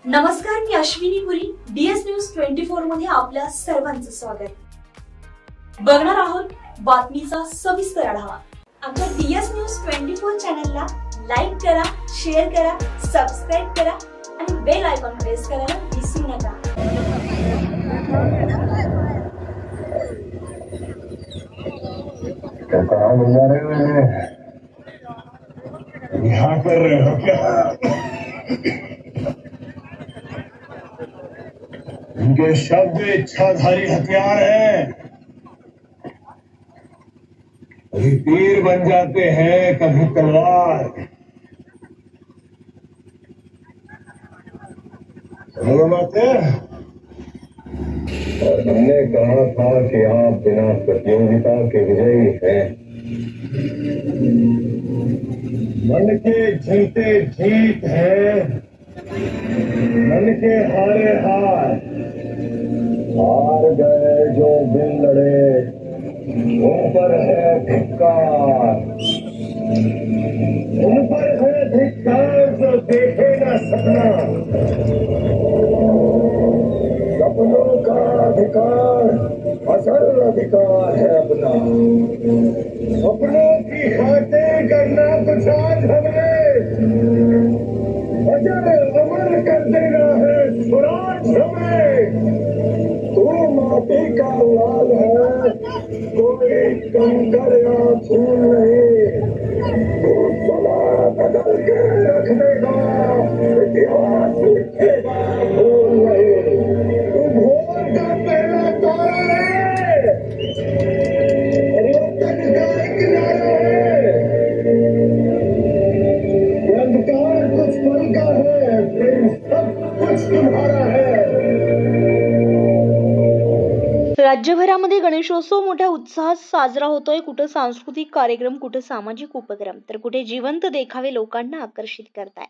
नमस्कार, मी अश्विनी पुरी. DS news 24 मध्ये आपल्या सर्वांचं स्वागत. बघणार आहोत बातमीचा सविस्तर आढावा. आमच्या DS न्यूज 24 चॅनलला लाईक करा, शेअर करा, सबस्क्राइब करा आणि बेल आयकॉन प्रेस करायला विसरू नका. कहाँ बुला रहे हो? यहाँ कर रहे हो क्या? इनके शब्द इच्छाधारी हथियार हैं, कभी तीर बन जाते हैं, कभी तलवार. समझ में आते हैं? और हमने कहा था कि आप बिना प्रतियोगिता के विजयी हैं. मन के जीते जीत है, मन के हारे हार. हार गए जो बिन लड़े, उन पर है धिक्कार. उन पर है धिक्कार जो देखे ना सपना. सपनों का अधिकार असल अधिकार है अपना. सपनों की बातें करना कुछ आज हमें अजर अमर कर देना है. स्वराज हमें. तू माटी का लाल है, कोई कंकर या फूल नहीं. तू सदा बदल के रख देगा, इतिहास लिखेगा भूल नहीं. तू भोर का पहला तारा है, रोतक का एक नारा है. अंधकार कुछ पल का है, फिर सब कुछ तुम्हारा है. राज्यभरामध्ये गणेशोत्सव मोठ्या उत्साहात साजरा होतोय. कुठे सांस्कृतिक कार्यक्रम, कुठे सामाजिक उपक्रम, तर कुठे जिवंत देखावे लोकांना आकर्षित करताय.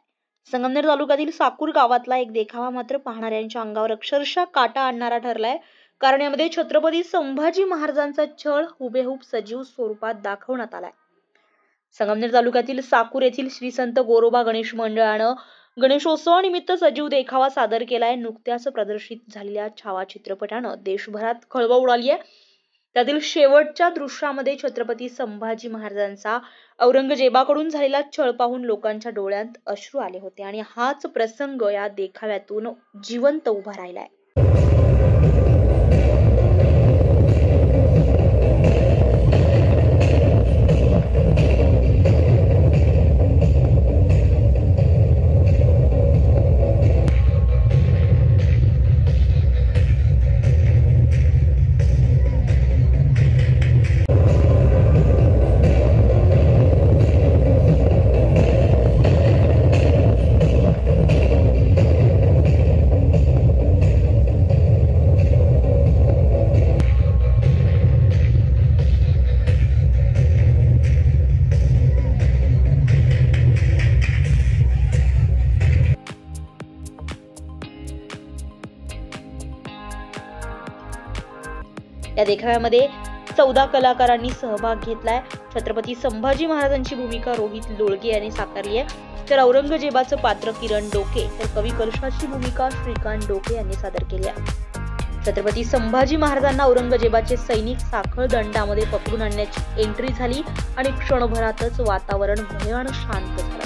संगमनेर तालुक्यातील साकूर गावातला एक देखावा मात्र पाहणाऱ्यांच्या अंगावर अक्षरशः काटा आणणारा ठरलाय. कारण यामध्ये छत्रपती संभाजी महाराजांचा छळ हुबेहूब सजीव स्वरूपात दाखवण्यात आलाय. संगमनेर तालुक्यातील साकूर येथील श्री संत गोरोबा गणेश मंडळानं गणेशोत्सवानिमित्त सजीव देखावा सादर केलाय. नुकत्याच प्रदर्शित झालेल्या छावा चित्रपटानं देशभरात खळबळ उडाली आहे. त्यातील शेवटच्या दृश्यामध्ये छत्रपती संभाजी महाराजांचा औरंगजेबाकडून झालेला छळ पाहून लोकांच्या डोळ्यात अश्रू आले होते आणि हाच प्रसंग या देखाव्यातून जिवंत उभा राहिलाय. या देखाव्यामध्ये 14 कलाकारांनी सहभाग घेतलाय. छत्रपती संभाजी महाराजांची भूमिका रोहित लोळगे यांनी साकारली आहे, तर औरंगजेबाचं पात्र किरण डोके, तर कवी कलशाची भूमिका श्रीकांत डोके यांनी सादर केली आहे. छत्रपती संभाजी महाराजांना औरंगजेबाचे सैनिक साखळ दंडामध्ये पकडून आणण्याची एंट्री झाली आणि क्षणभरातच वातावरण भयानक शांत झालं.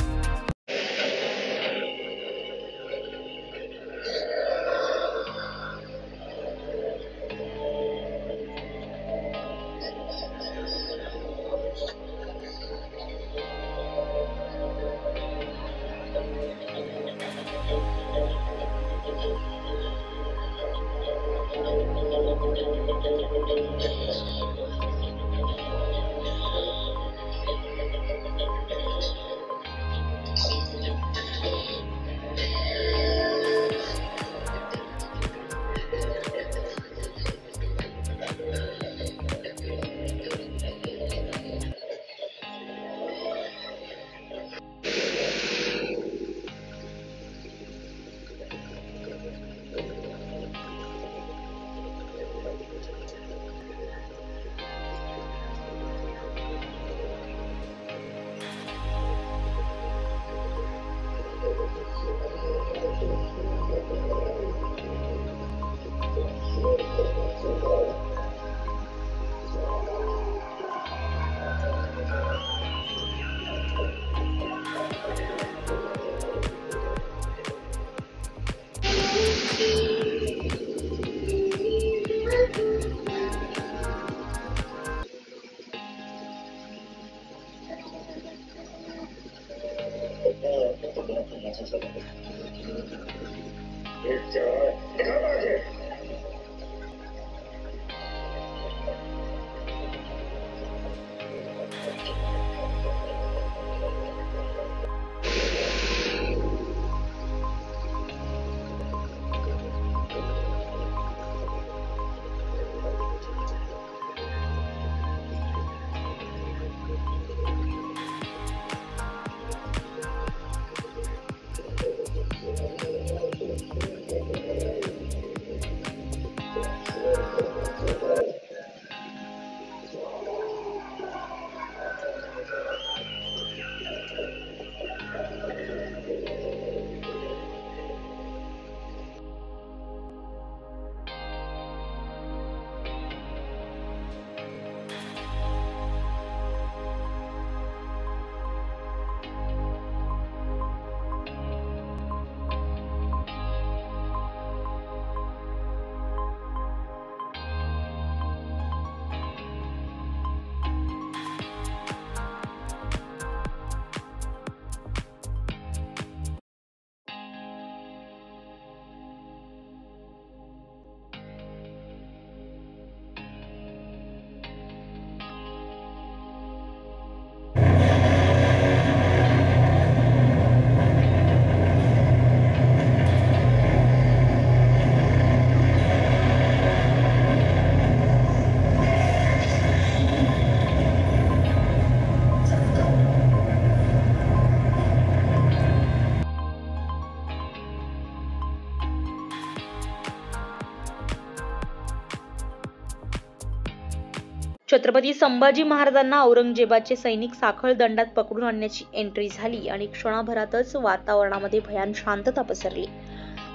छत्रपती संभाजी महाराजांना औरंगजेबाचे सैनिक साखळ दंडात पकडून आणण्याची एंट्री झाली आणि क्षणाभरातच वातावरणामध्ये भयान शांतता पसरली.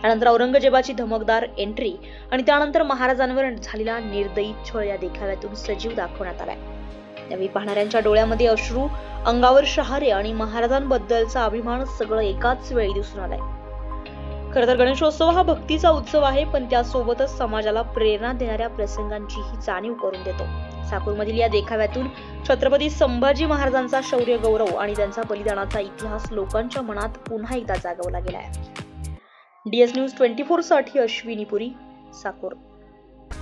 त्यानंतर औरंगजेबाची धमकदार एंट्री आणि त्यानंतर महाराजांवर झालेला निर्दयी छळ या देखाव्यातून सजीव दाखवण्यात आलाय. त्यावेळी पाहणाऱ्यांच्या डोळ्यामध्ये अश्रू, अंगावर शहारे आणि महाराजांबद्दलचा अभिमान सगळं एकाच वेळी दिसून आलाय. खरं तर गणेशोत्सव हा भक्तीचा उत्सव आहे, पण त्यासोबतच समाजाला प्रेरणा देणाऱ्या प्रसंगांचीही जाणीव करून देतो. साकूरमधील या देखाव्यातून छत्रपती संभाजी महाराजांचा शौर्य, गौरव आणि त्यांचा बलिदानाचा इतिहास लोकांच्या मनात पुन्हा एकदा जागवला गेलाय. DS न्यूज 24 साठी अश्विनी पुरी, साकूर.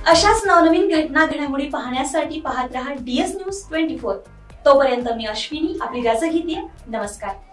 अशाच नवनवीन घटना घडामोडी पाहण्यासाठी पाहत रहा DS न्यूज 24. तोपर्यंत मी अश्विनी आपली रजा घेते. नमस्कार.